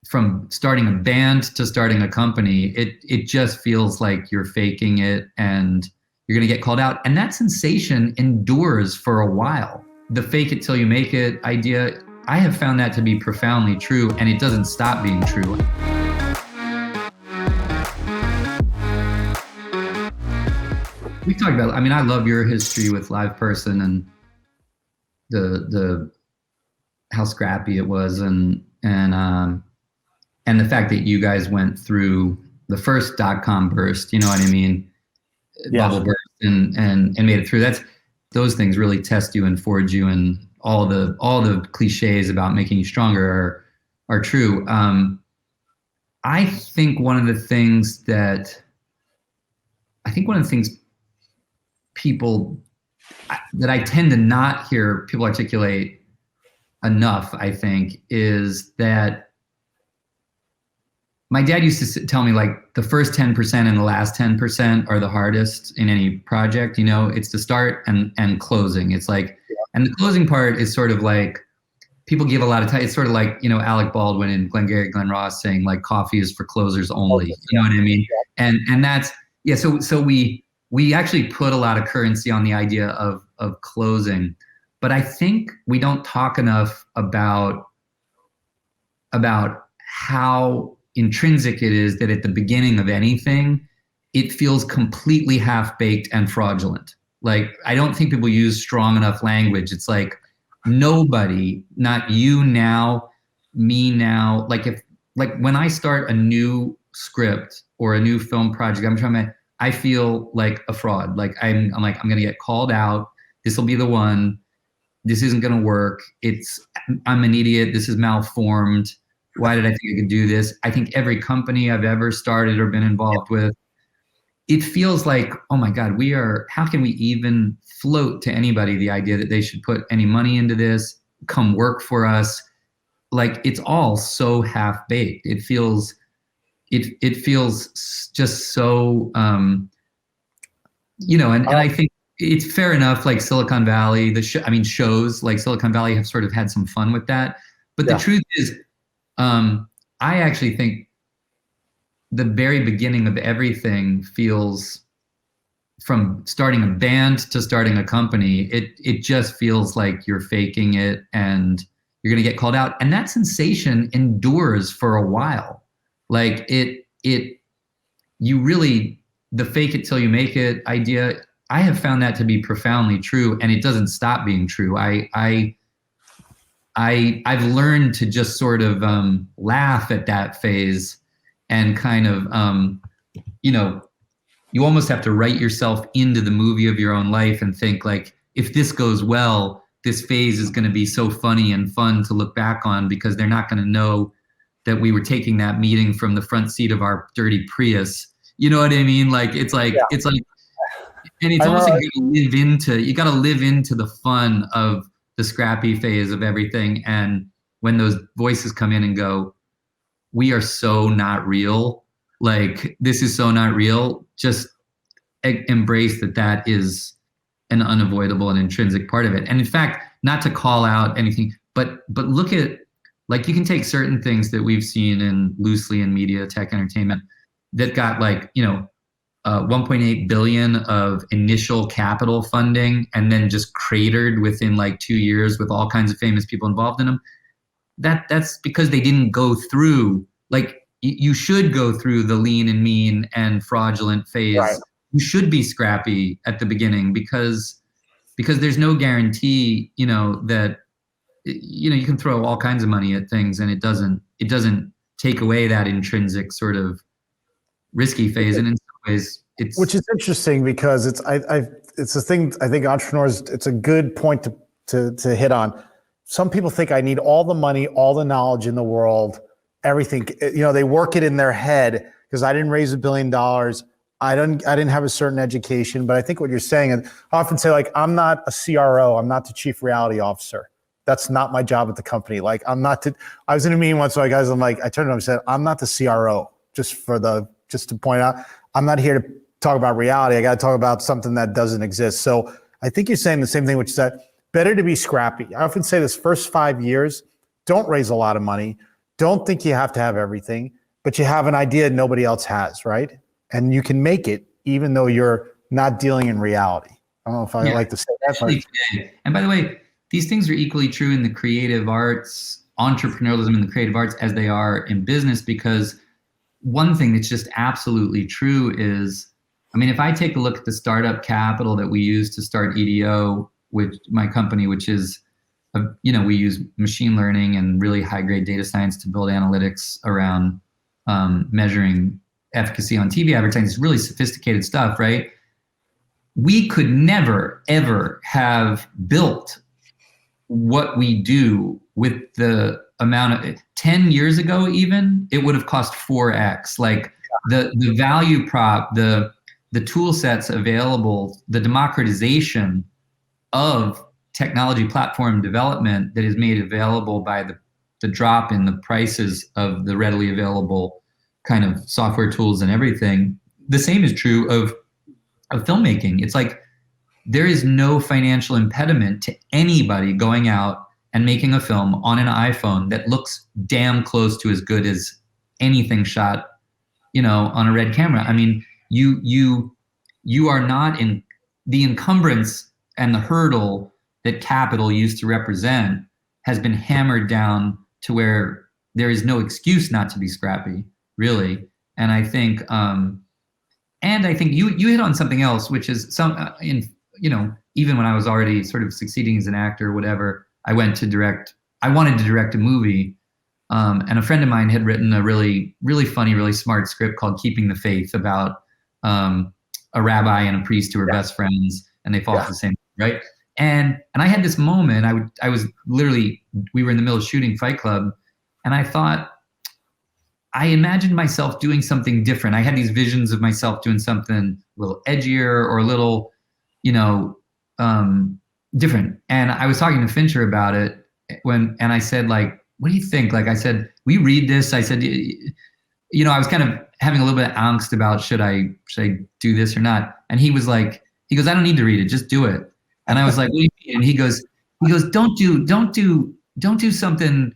from starting a band to starting a company, it just feels like you're faking it and you're going to get called out. And that sensation endures for a while. The fake it till you make it idea, I have found that to be profoundly true, and it doesn't stop being true. We talked about, I mean, I love your history with Live Person and the how scrappy it was, and the fact that you guys went through the first .com burst, you know what I mean? Yeah. Bubble burst and made it through. Those things really test you and forge you, and all the cliches about making you stronger are true. I think one of the things people that I tend to not hear people articulate enough, I think, is that my dad used to tell me, like, the first 10% and the last 10% are the hardest in any project. You know, it's the start and closing. It's like, and the closing part is sort of like, people give a lot of time. It's sort of like, you know, Alec Baldwin and Glengarry Glen Ross saying, like, coffee is for closers only. You know what I mean? And that's, yeah. So we actually put a lot of currency on the idea of closing, but I think we don't talk enough about how intrinsic it is that at the beginning of anything, it feels completely half-baked and fraudulent. Like, I don't think people use strong enough language. It's like, nobody, not you now, me now, like when I start a new script or a new film project, I feel like a fraud. Like I'm going to get called out. This will be the one. This isn't going to work. I'm an idiot. This is malformed. Why did I think I could do this? I think every company I've ever started or been involved with, it feels like, oh my God, how can we even float to anybody the idea that they should put any money into this, come work for us? Like, it's all so half-baked. It feels just so, and I think it's fair enough, like Silicon Valley, shows like Silicon Valley have sort of had some fun with that. But the truth is, I actually think the very beginning of everything feels, from starting a band to starting a company, it just feels like you're faking it and you're going to get called out. And that sensation endures for a while. Like the fake it till you make it idea, I have found that to be profoundly true, and it doesn't stop being true. I've learned to just sort of laugh at that phase and kind of, you almost have to write yourself into the movie of your own life and think, like, if this goes well, this phase is going to be so funny and fun to look back on, because they're not going to know that we were taking that meeting from the front seat of our dirty Prius. You know what I mean? Like, it's like, and it's almost like you got to live into the fun of the scrappy phase of everything. And when those voices come in and go, we are so not real, like, this is so not real, just embrace that is an unavoidable and intrinsic part of it. And in fact, not to call out anything, but look at, like, you can take certain things that we've seen loosely in media, tech, entertainment, that got, like, 1.8 billion of initial capital funding and then just cratered within like 2 years with all kinds of famous people involved in them. That's because they didn't go through, like, you should go through the lean and mean and fraudulent phase. Right. You should be scrappy at the beginning because there's no guarantee, that, you can throw all kinds of money at things and it doesn't take away that intrinsic sort of risky phase. And in some ways, which is interesting, because it's a thing. I think entrepreneurs, it's a good point to hit on. Some people think I need all the money, all the knowledge in the world, everything. They work it in their head, because I didn't raise $1 billion. I didn't have a certain education. But I think what you're saying, and I often say, like, I'm not a CRO. I'm not the chief reality officer. That's not my job at the company. Like, I was in a meeting once with my guys. I turned to them and said, I'm not the CRO, just to point out, I'm not here to talk about reality. I got to talk about something that doesn't exist. So I think you're saying the same thing, which is that better to be scrappy. I often say this: first 5 years, don't raise a lot of money. don't think you have to have everything, but you have an idea nobody else has, right? And you can make it even though you're not dealing in reality. I don't know if I like to say that, but and by the way, these things are equally true in the creative arts, entrepreneurialism in the creative arts as they are in business, because one thing that's just absolutely true is, I mean, if I take a look at the startup capital that we use to start EDO, with my company, which is, we use machine learning and really high grade data science to build analytics around measuring efficacy on TV advertising. It's really sophisticated stuff, right? We could never, ever have built what we do with the amount of 10 years ago, even it would have cost 4x. Like the value prop, the tool sets available, the democratization of technology platform development that is made available by the drop in the prices of the readily available kind of software tools and everything. The same is true of filmmaking. It's like there is no financial impediment to anybody going out and making a film on an iPhone that looks damn close to as good as anything shot, on a red camera. I mean, you are not in the encumbrance and the hurdle that capital used to represent has been hammered down to where there is no excuse not to be scrappy, really. And I think, you hit on something else, which is even when I was already sort of succeeding as an actor or whatever, I wanted to direct a movie. And a friend of mine had written a really, really funny, really smart script called Keeping the Faith about a rabbi and a priest who are best friends, and they fall to the same, right? And I had this moment, we were in the middle of shooting Fight Club, and I thought, I imagined myself doing something different. I had these visions of myself doing something a little edgier or a little, different. And I was talking to Fincher about it and I said, like, what do you think? Like, I said, we read this. I said, I was kind of having a little bit of angst about should I do this or not? And he goes, I don't need to read it, just do it. And I was like, what do you mean? And he goes, don't do something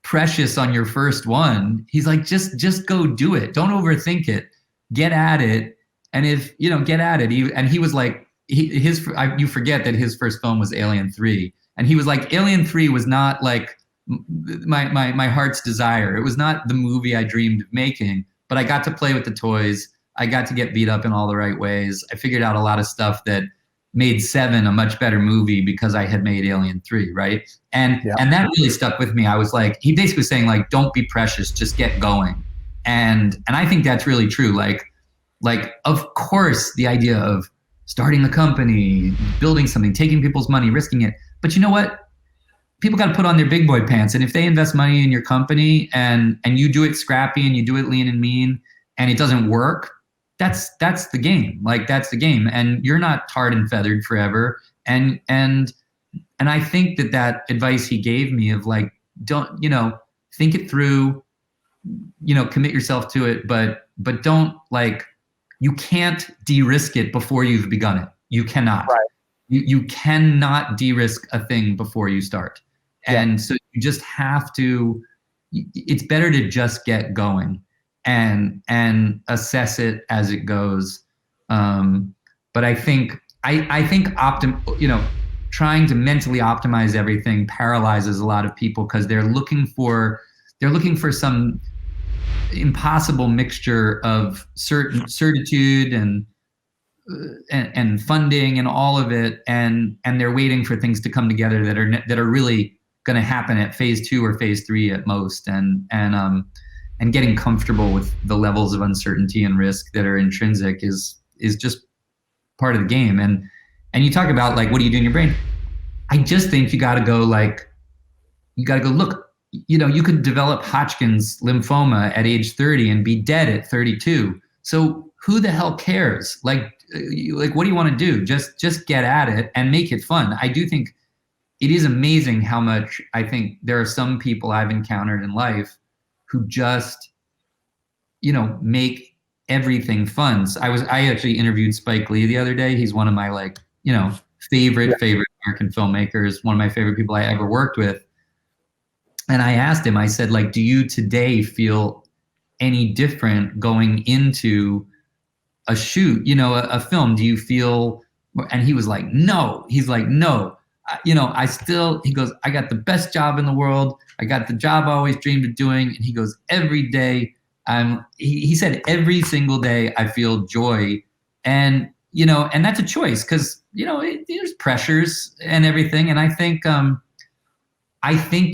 precious on your first one. He's like, just go do it. Don't overthink it. Get at it. And if, get at it. He was like, you forget that his first film was Alien 3. And he was like, Alien 3 was not like my heart's desire. It was not the movie I dreamed of making, but I got to play with the toys. I got to get beat up in all the right ways. I figured out a lot of stuff that made Seven a much better movie because I had made Alien 3, right? And that really stuck with me. I was like, he basically was saying, like, don't be precious, just get going. And I think that's really true. Like of course the idea of starting a company, building something, taking people's money, risking it. But you know what? People got to put on their big boy pants. And if they invest money in your company and you do it scrappy and you do it lean and mean and it doesn't work, that's the game. Like, that's the game. And you're not tarred and feathered forever. And I think that advice he gave me of like, don't, think it through, commit yourself to it, but don't, like, you can't de-risk it before you've begun it. You cannot. Right. You cannot de-risk a thing before you start. And so you just have to, it's better to just get going and assess it as it goes. But I think trying to mentally optimize everything paralyzes a lot of people because they're looking for some impossible mixture of certitude and funding and all of it, and they're waiting for things to come together that are really going to happen at phase 2 or phase 3 at most, and getting comfortable with the levels of uncertainty and risk that are intrinsic is just part of the game. And you talk about, like, what do you do in your brain? I just think you got to go look. You could develop Hodgkin's lymphoma at age 30 and be dead at 32. So who the hell cares? Like, what do you want to do? Just get at it and make it fun. I do think it is amazing how much I think there are some people I've encountered in life who just, make everything fun. So I actually interviewed Spike Lee the other day. He's one of my favorite American filmmakers, one of my favorite people I ever worked with. And I asked him, I said, like, do you today feel any different going into a shoot, a film? Do you feel, and he was like, no. He's like, no. He goes, I got the best job in the world. I got the job I always dreamed of doing. And he goes, every day he said, every single day I feel joy. And, and that's a choice because, there's pressures and everything. And I think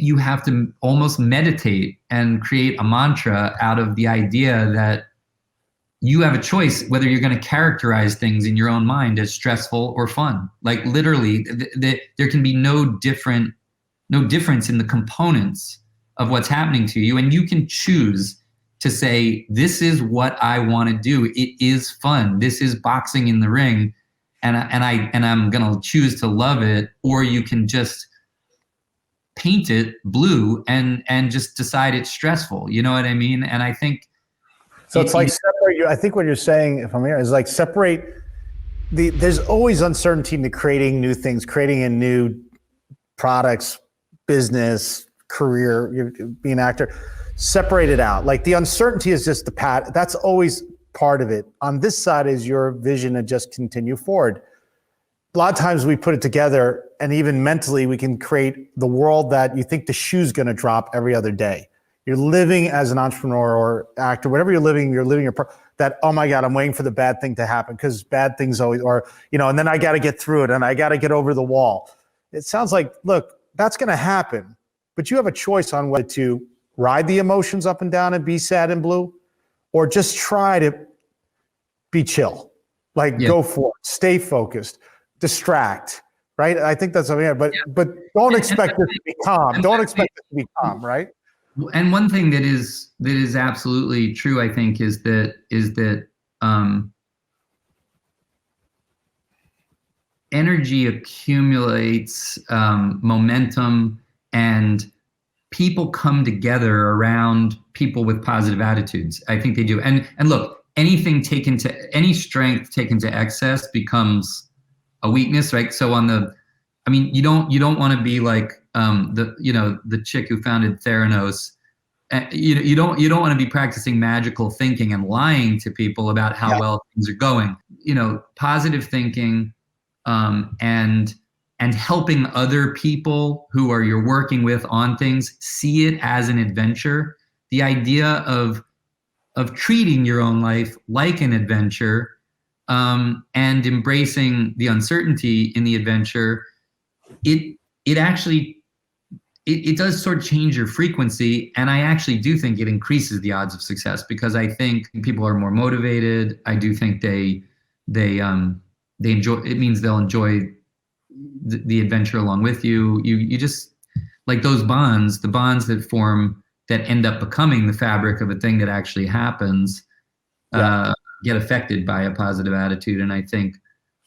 you have to almost meditate and create a mantra out of the idea that you have a choice whether you're going to characterize things in your own mind as stressful or fun. Like literally, there can be no difference in the components of what's happening to you, and you can choose to say, "This is what I want to do. It is fun. This is boxing in the ring, and I'm going to choose to love it." Or you can just paint it blue and just decide it's stressful. You know what I mean? And I think. So it's like separate. I think what you're saying, if I'm here, is like separate. There's always uncertainty into creating new things, creating a new products, business, career, being an actor. Separate it out. Like the uncertainty is just the path. That's always part of it. On this side is your vision to just continue forward. A lot of times we put it together, and even mentally, we can create the world that you think the shoe's going to drop every other day. You're living as an entrepreneur or actor, whatever you're living that, oh my God, I'm waiting for the bad thing to happen because bad things always, and then I got to get through it and I got to get over the wall. It sounds like, look, that's going to happen, but you have a choice on whether to ride the emotions up and down and be sad and blue, or just try to be chill, go for it, stay focused, distract, right? I think that's something, but don't expect it to be calm. Don't expect it to be calm, right? And one thing that is absolutely true, I think, is that energy accumulates momentum, and people come together around people with positive attitudes. I think they do. And look, any strength taken to excess becomes a weakness, right? So you don't want to be like the chick who founded Theranos. You don't want to be practicing magical thinking and lying to people about how well things are going. Positive thinking, and helping other people who you're working with on things see it as an adventure. The idea of treating your own life like an adventure, and embracing the uncertainty in the adventure, it actually does sort of change your frequency. And I actually do think it increases the odds of success, because I think people are more motivated. I do think they enjoy, it means they'll enjoy the adventure along with you. You just, like those bonds, the bonds that form, that end up becoming the fabric of a thing that actually happens, get affected by a positive attitude. And I think,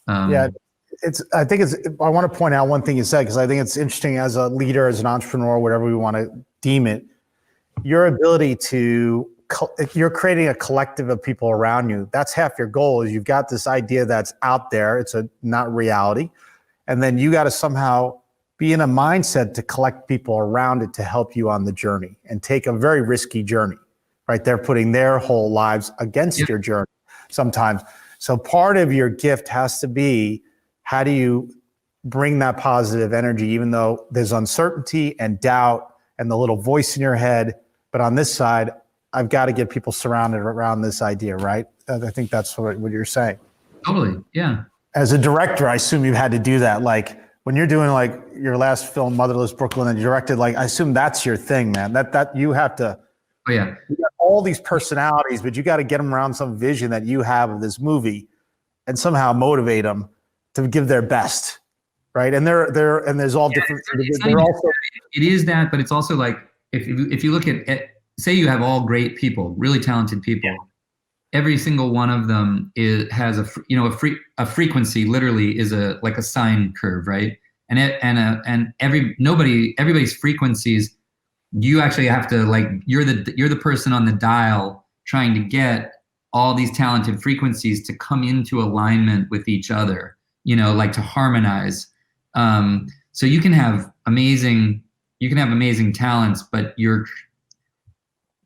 I want to point out one thing you said, because I think it's interesting as a leader, as an entrepreneur, whatever we want to deem it, your ability you're creating a collective of people around you. That's half your goal. Is you've got this idea that's out there. It's not reality. And then you got to somehow be in a mindset to collect people around it to help you on the journey, and take a very risky journey, right? They're putting their whole lives against your journey sometimes. So part of your gift has to be, how do you bring that positive energy, even though there's uncertainty and doubt and the little voice in your head? But on this side, I've got to get people surrounded around this idea, right? I think that's what you're saying. Totally, yeah. As a director, I assume you had to do that. Like when you're doing like your last film, Motherless Brooklyn, and you directed, like, I assume that's your thing, man. That you have to. Oh yeah. You got all these personalities, but you got to get them around some vision that you have of this movie, and somehow motivate them to give their best, right? And there's all different. It is that, but it's also like if you look at say you have all great people, really talented people. Every single one of them has a frequency. Literally is like a sine curve, right? And everybody's frequencies. You actually have to, like, you're the person on the dial trying to get all these talented frequencies to come into alignment with each other. Like to harmonize. So you can have amazing, you can have amazing talents, but you're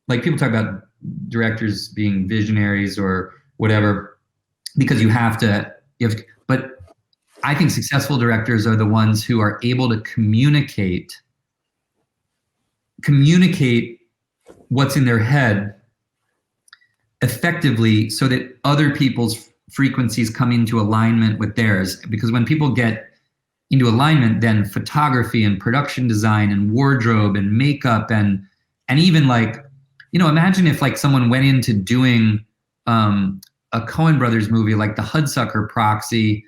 like, people talk about directors being visionaries or whatever, because but I think successful directors are the ones who are able to communicate what's in their head effectively so that other people's frequencies come into alignment with theirs. Because when people get into alignment, then photography and production design and wardrobe and makeup and even like, imagine if like someone went into doing a Coen Brothers movie like The Hudsucker Proxy,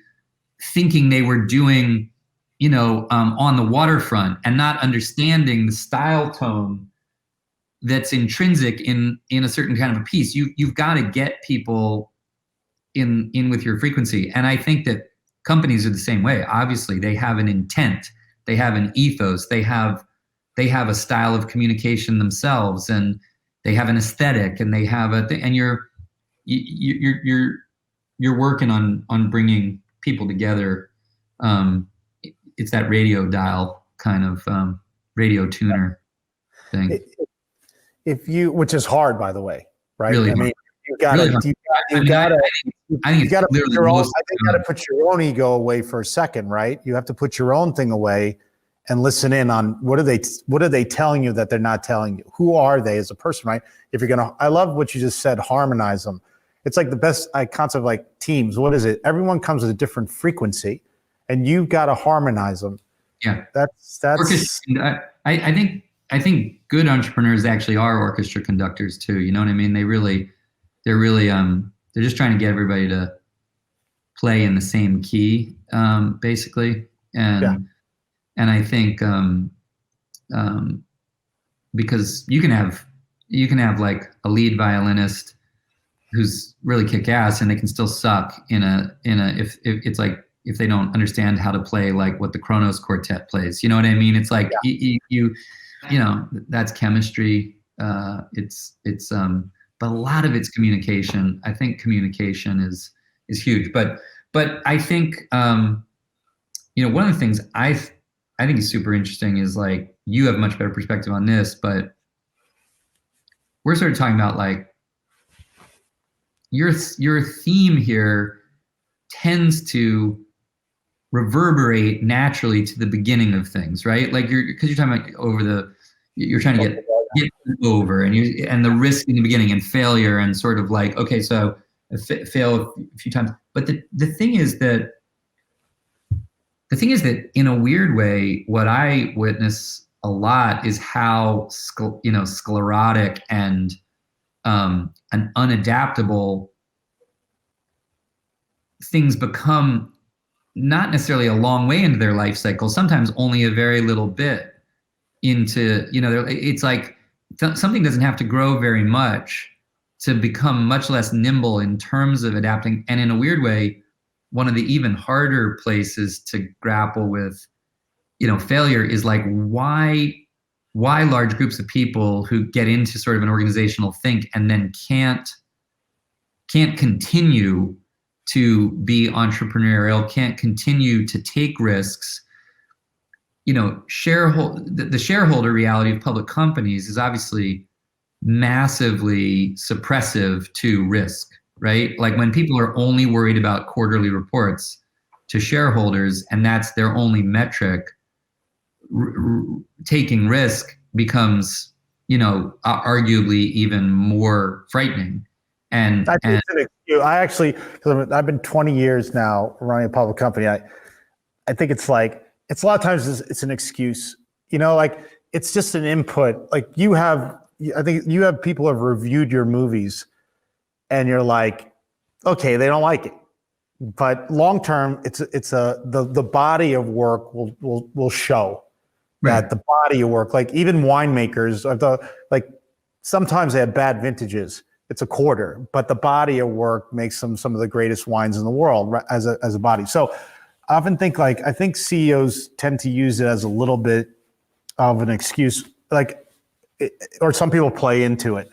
thinking they were doing, On the Waterfront, and not understanding the style tone that's intrinsic in a certain kind of a piece. You've got to get people in with your frequency. And I think that companies are the same way. Obviously, they have an intent, they have an ethos, they have a style of communication themselves, and they have an aesthetic, and they have a thing. And you're working on bringing people together. It's that radio dial kind of radio tuner thing. Which is hard, by the way, right? Really, I mean, you got to put your own ego away for a second, right? You have to put your own thing away and listen in on what are they telling you that they're not telling you? Who are they as a person, right? If you're gonna, I love what you just said, harmonize them. It's like the best concept, like teams. What is it? Everyone comes at a different frequency, and you've got to harmonize them. Yeah, that's. I think good entrepreneurs actually are orchestra conductors too. You know what I mean? They're really they're just trying to get everybody to play in the same key, basically. And I think because you can have like a lead violinist who's really kick ass, and they can still suck if it's like, if they don't understand how to play like what the Kronos Quartet plays. You know what I mean? It's like that's chemistry. But a lot of it's communication. I think communication is huge. But I think one of the things I think is super interesting is, like, you have much better perspective on this, but we're sort of talking about like your theme here tends to reverberate naturally to the beginning of things, right? Like you're talking about you're trying to get over, and the risk in the beginning and failure, and sort of like, okay, so I fail a few times. But the thing is that in a weird way, what I witness a lot is how sclerotic and unadaptable things become, not necessarily a long way into their life cycle, sometimes only a very little bit into, it's like something doesn't have to grow very much to become much less nimble in terms of adapting. And in a weird way, one of the even harder places to grapple with, failure is like, why large groups of people who get into sort of an organizational think and then can't continue to be entrepreneurial, can't continue to take risks. The shareholder reality of public companies is obviously massively suppressive to risk, right? Like when people are only worried about quarterly reports to shareholders, and that's their only metric, taking risk becomes, arguably even more frightening. And I actually, because I've been 20 years now running a public company. I think it's like, it's a lot of times it's an excuse, like it's just an input. Like I think you have people who have reviewed your movies, and you're like, okay, they don't like it, but long term, the body of work will show. Right. That the body of work, like even winemakers, like sometimes they have bad vintages. It's a quarter, but the body of work makes them some of the greatest wines in the world as a body. So I often think, like, I think CEOs tend to use it as a little bit of an excuse, or some people play into it.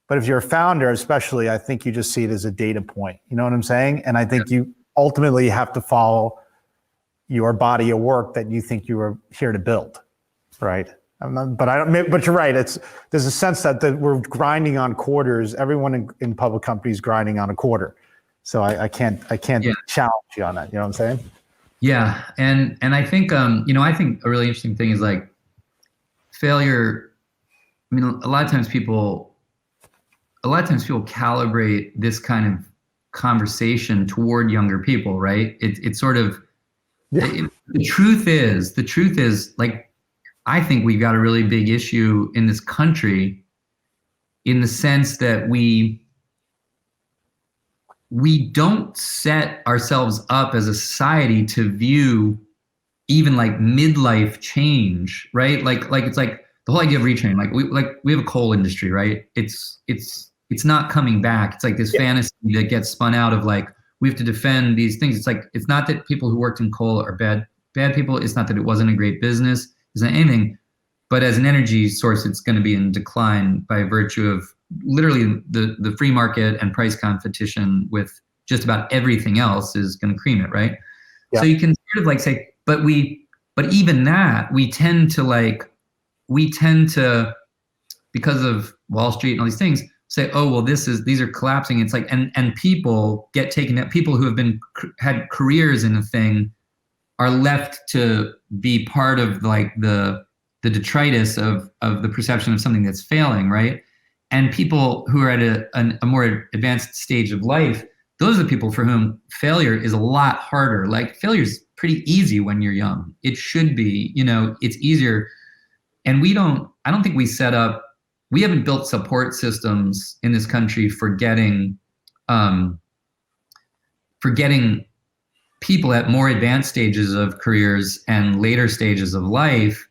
But if you're a founder, especially, I think you just see it as a data point. You know what I'm saying? And I think you ultimately have to follow your body of work that you think you were here to build, right? But I don't. But you're right. There's a sense that we're grinding on quarters. Everyone in public companies grinding on a quarter. So I can't Yeah. challenge you on that. You know what I'm saying? Yeah, and I think I think a really interesting thing is like failure. I mean, a lot of times people calibrate this kind of conversation toward younger people, right? It's sort of the truth is like I think we've got a really big issue in this country in the sense that we don't set ourselves up as a society to view even like midlife change, right? Like it's like the whole idea of retraining. Like we have a coal industry, right? It's not coming back. It's like this fantasy that gets spun out of like we have to defend these things. It's like it's not that people who worked in coal are bad people. It's not that it wasn't a great business. It's not anything. But as an energy source, it's going to be in decline by virtue of literally the free market and price competition with just about everything else is going to cream it, right? Yeah. So you can sort of like say, but even that we tend to because of Wall Street and all these things say, oh well, these are collapsing. It's like and people get taken out. People who have had careers in a thing are left to be part of like the detritus of the perception of something that's failing, right? And people who are at a more advanced stage of life, those are the people for whom failure is a lot harder. Like failure is pretty easy when you're young. It should be, it's easier. And I don't think we haven't built support systems in this country for getting people at more advanced stages of careers and later stages of life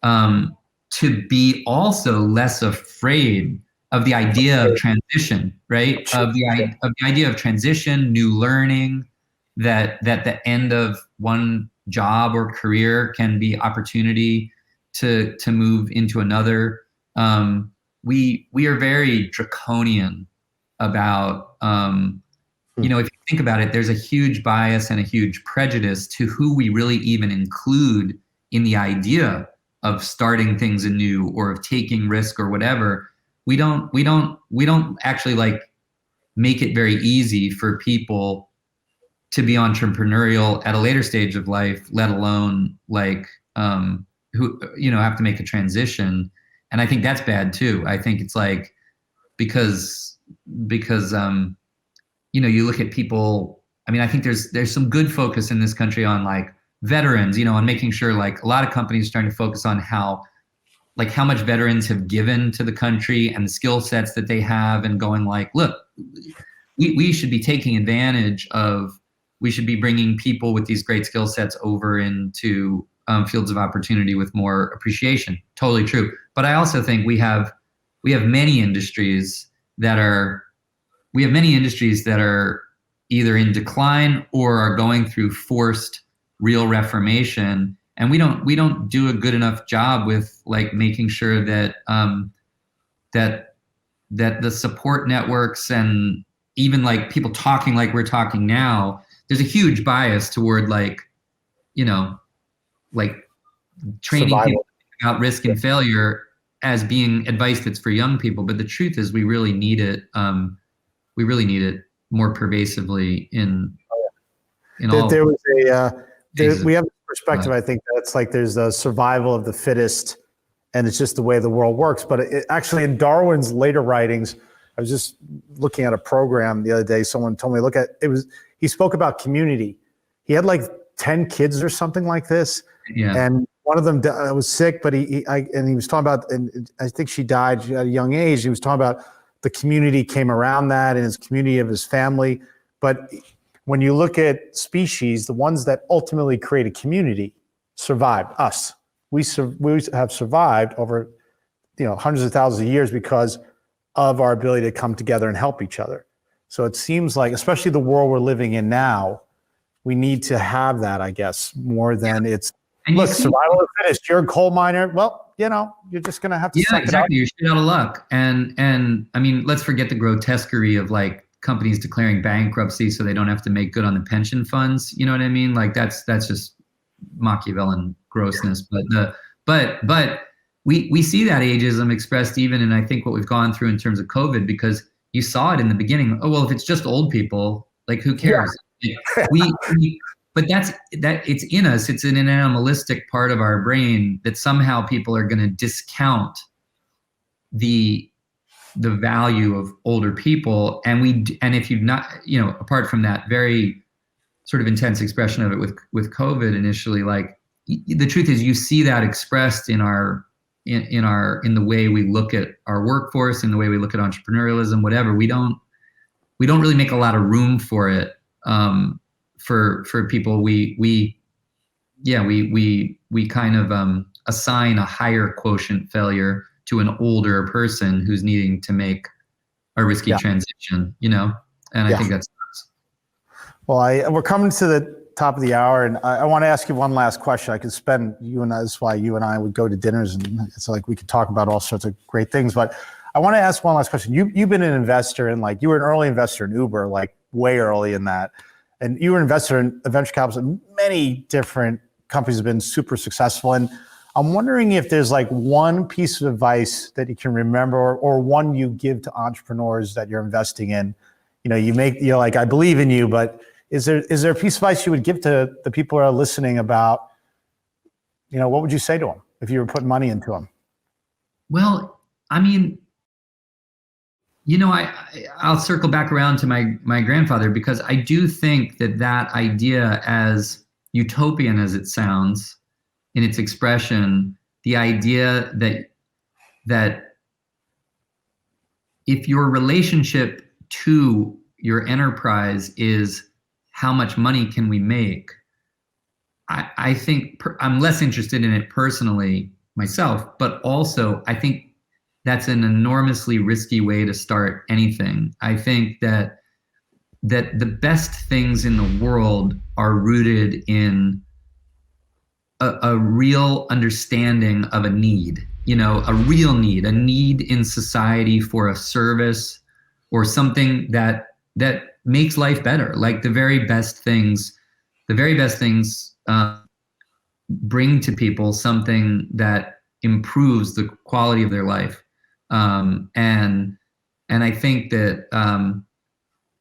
to be also less afraid of the idea of transition, right? Of the idea of transition, new learning, that the end of one job or career can be opportunity to move into another. We are very draconian about, if you think about it, there's a huge bias and a huge prejudice to who we really even include in the idea of starting things anew or of taking risk or whatever. We don't actually like make it very easy for people to be entrepreneurial at a later stage of life, let alone like who have to make a transition. And I think that's bad too. I think it's like because you look at people. I mean, I think there's some good focus in this country on like veterans, on making sure like a lot of companies are starting to focus on how much veterans have given to the country and the skill sets that they have, and going like, look, we should be taking advantage of, we should be bringing people with these great skill sets over into fields of opportunity with more appreciation. Totally true. But I also think we have many industries that are either in decline or are going through forced real reformation, and we don't do a good enough job with like making sure that that the support networks and even like people talking like we're talking now, there's a huge bias toward like training Survival. people about risk and failure as being advice that's for young people. But the truth is we really need it. We really need it more pervasively in all. There was we have this perspective, I think, that's like there's a survival of the fittest, and it's just the way the world works. But actually, in Darwin's later writings, I was just looking at a program the other day. Someone told me, he spoke about community. He had like 10 kids or something like this. Yeah. And one of them was sick, but he was talking about, and I think she died at a young age. He was talking about the community came around that and his community of his family. But when you look at species, the ones that ultimately create a community survived. Us. We have survived over hundreds of thousands of years because of our ability to come together and help each other. So it seems like, especially the world we're living in now, we need to have that, I guess, more than it's, look, survival of the fittest. You're a coal miner. Well, you're just going to have to suck exactly. it You're shit out of luck. And I mean, let's forget the grotesquerie of like companies declaring bankruptcy so they don't have to make good on the pension funds. You know what I mean? Like that's just Machiavellian grossness. But we see that ageism expressed even in, I think, what we've gone through in terms of COVID, because you saw it in the beginning. Oh, well, if it's just old people, like, who cares? Yeah. But it's in us. It's in an animalistic part of our brain that somehow people are going to discount the value of older people. And if you've not, apart from that very sort of intense expression of it with COVID initially, like, the truth is, you see that expressed in the way we look at our workforce, in the way we look at entrepreneurialism, whatever. We don't really make a lot of room for it, for people. We kind of assign a higher quotient failure to an older person who's needing to make a risky transition, and I think that's. Well, we're coming to the top of the hour, and I want to ask you one last question. I could spend that's why you and I would go to dinners, and it's like we could talk about all sorts of great things. But I want to ask one last question. You've been an investor in, like, you were an early investor in Uber, like way early in that, and you were an investor in venture capital. And many different companies have been super successful, and I'm wondering if there's like one piece of advice that you can remember, or one you give to entrepreneurs that you're investing in. Like, I believe in you, but is there a piece of advice you would give to the people who are listening about, what would you say to them if you were putting money into them? Well, I mean, I'll circle back around to my grandfather, because I do think that idea, as utopian as it sounds in its expression, the idea that if your relationship to your enterprise is how much money can we make, I think I'm less interested in it personally myself, but also I think that's an enormously risky way to start anything. I think that the best things in the world are rooted in a real understanding of a need, a real need, a need in society for a service or something that makes life better. Like, the very best things bring to people something that improves the quality of their life. And I think that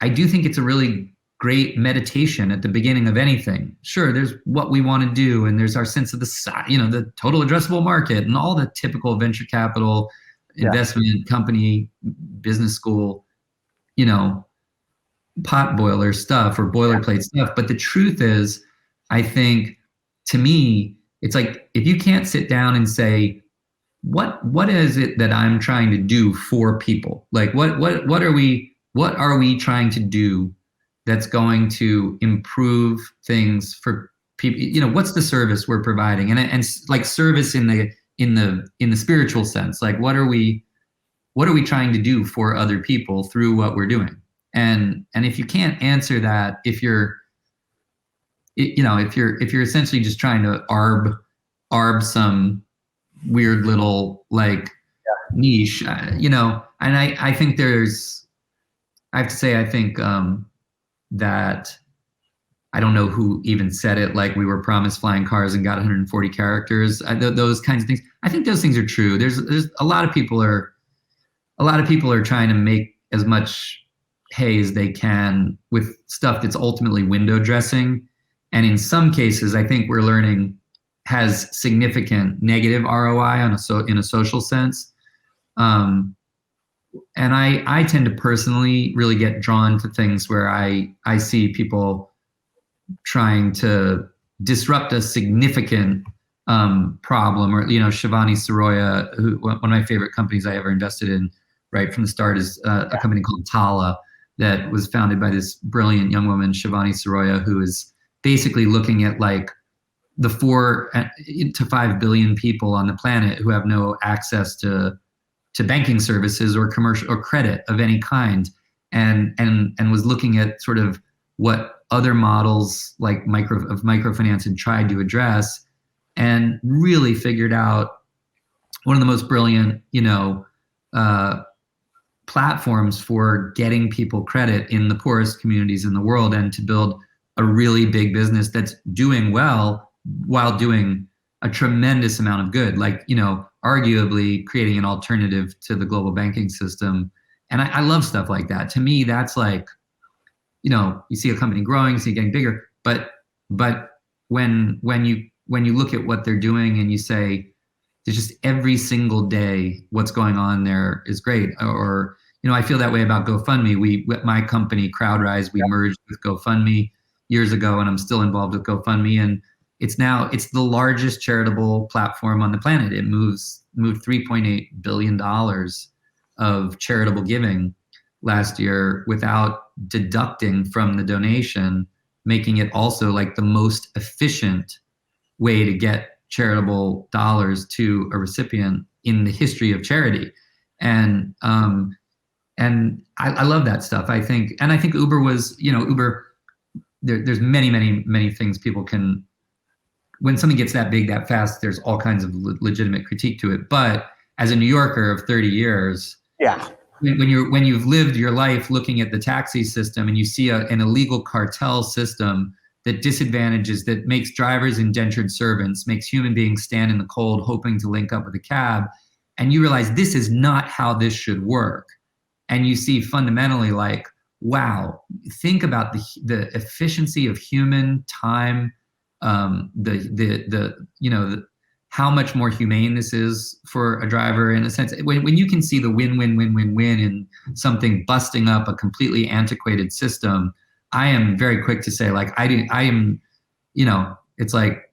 I do think it's a really great meditation at the beginning of anything. Sure, there's what we want to do, and there's our sense of the total addressable market, and all the typical venture capital investment company, business school, pot boiler stuff or boilerplate stuff. But the truth is, I think, to me, it's like, if you can't sit down and say, what is it that I'm trying to do for people? Like, what are we trying to do that's going to improve things for people? What's the service we're providing? And like, service in the spiritual sense. Like, what are we trying to do for other people through what we're doing? And if you can't answer that, if you're essentially just trying to arb some weird little niche, and I think I have to say, I think that, I don't know who even said it, like, we were promised flying cars and got 140 characters. Those kinds of things. I think those things are true. There's a lot of people are trying to make as much hay as they can with stuff that's ultimately window dressing, and in some cases, I think we're learning, has significant negative ROI in a social sense. And I tend to personally really get drawn to things where I see people trying to disrupt a significant problem, or Shivani Soroya, one of my favorite companies I ever invested in right from the start, is a company called Tala, that was founded by this brilliant young woman, Shivani Soroya, who is basically looking at, like, the 4 to 5 billion people on the planet who have no access to banking services or commercial or credit of any kind, and was looking at sort of what other models like microfinance had tried to address, and really figured out one of the most brilliant, platforms for getting people credit in the poorest communities in the world, and to build a really big business that's doing well while doing a tremendous amount of good. Like, arguably creating an alternative to the global banking system. And I love stuff like that. To me, that's like, you see a company growing, you see it getting bigger, but when you look at what they're doing and you say, there's just every single day what's going on there is great. Or, I feel that way about GoFundMe. My company, CrowdRise, we merged with GoFundMe years ago, and I'm still involved with GoFundMe. And it's the largest charitable platform on the planet. It moved $3.8 billion of charitable giving last year without deducting from the donation, making it also like the most efficient way to get charitable dollars to a recipient in the history of charity. And I love that stuff. I think Uber was, Uber, there's many things people can, when something gets that big that fast, there's all kinds of legitimate critique to it. But as a New Yorker of 30 years, yeah, when you've lived your life looking at the taxi system and you see an illegal cartel system that disadvantages, that makes drivers indentured servants, makes human beings stand in the cold hoping to link up with a cab, and you realize this is not how this should work. And you see fundamentally like, wow, think about the efficiency of human time, how much more humane this is for a driver in a sense. When you can see the win-win-win-win-win in something busting up a completely antiquated system, I am very quick to say, like, I am, it's like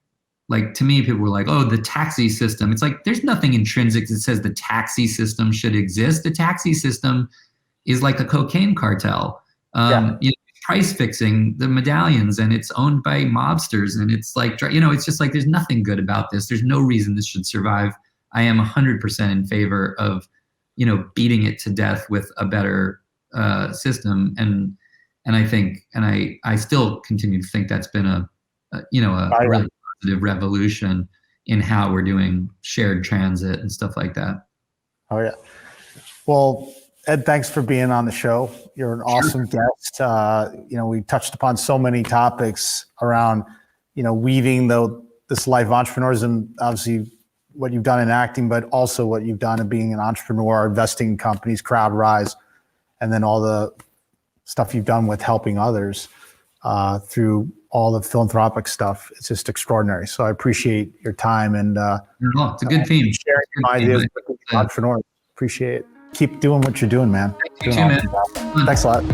to me, people were like, oh, the taxi system. It's like, there's nothing intrinsic that says the taxi system should exist. The taxi system is like a cocaine cartel. Price fixing the medallions, and it's owned by mobsters, and it's like, it's just like, there's nothing good about this. There's no reason this should survive. I am 100% in favor of, beating it to death with a better system. And I think, and I still continue to think that's been a really positive revolution in how we're doing shared transit and stuff like that. Oh yeah. Well, Ed, thanks for being on the show. You're an awesome guest. We touched upon so many topics around, weaving this life of entrepreneurs, and obviously what you've done in acting, but also what you've done in being an entrepreneur, investing in companies, CrowdRise, and then all the stuff you've done with helping others through all the philanthropic stuff. It's just extraordinary. So I appreciate your time and it's a good theme. Sharing your ideas with entrepreneurs. Appreciate it. Keep doing what you're doing, man. Thank you, man. Thanks a lot.